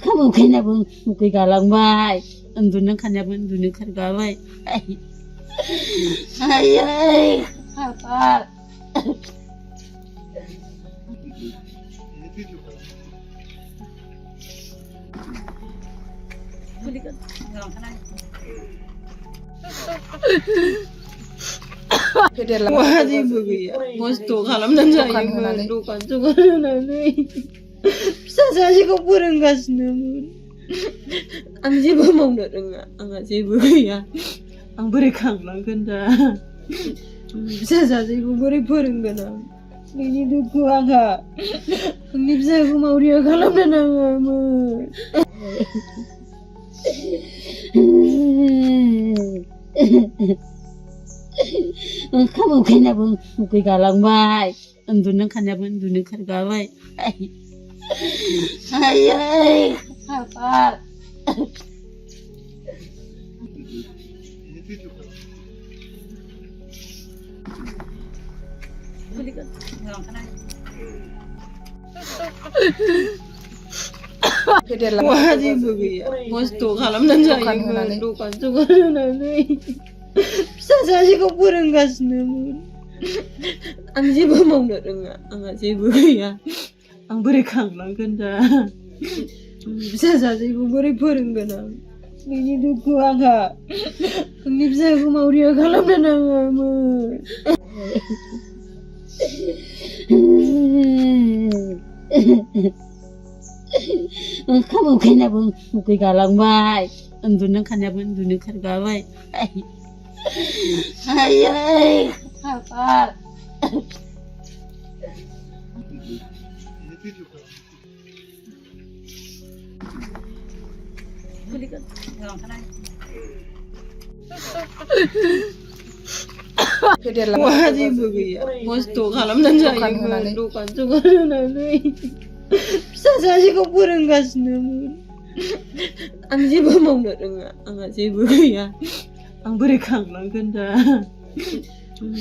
Kamu oंखायनाबो उखै गालांबाय उन्दुनो ओंखारनायाबो उन्दुनो ओंखारगाबाय आयै खाफाल Wah, जेबो गैया खस्थ' खालामनानै जायोमोन दखान होनानै फिसा सासेखौ फोरोंगासिनोमोन आं जेबो मावनो रोङा आंहा जेबो गैया आं बोरै खांलांगोन दा फिसा सासेखौ बोरै फोरोंगोन आं बेनि दुखु आंहा आंनि फिसाखौ मावरिया खालामनो नाङामोन Kamu oंखायनाबो उखै गालांबाय उन्दुनो ओंखारनायाबो उन्दुनो ओंखारगाबाय आयै खाफाल Wah, जेबो गैया खस्थ' खालामनानै जायोमोन दखान होनानै फिसा सासेखौ फोरोंगासिनोमोन आं जेबो मावनो रोङा आंहा जेबो गैया आं बोरै खांलांगोन दा फिसा सासेखौ बोरै फोरोंगोन आं बेनि दुखु आंहा आंनि फिसाखौ मावरिया खालामनो नाङामोन Kamu oंखायनाबो उखै गालांबाय उन्दुनो ओंखारनायाबो उन्दुनो ओंखारगाबाय आयै खाफाल Wah, जेबो गैया खस्थ' खालामनानै जायोमोन दखान होनानै फिसा सासेखौ फोरोंगासिनोमोन आं जेबो मावनो रोङा आंहा जेबो गैया आं बोरै खांलांगोन दा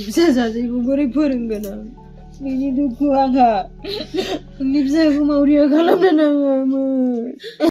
फिसा सासेखौ बोरै फोरोंगोन आं बेनि दुखु आंहा आंनि फिसाखौ मावरिया खालामनो नाङामोन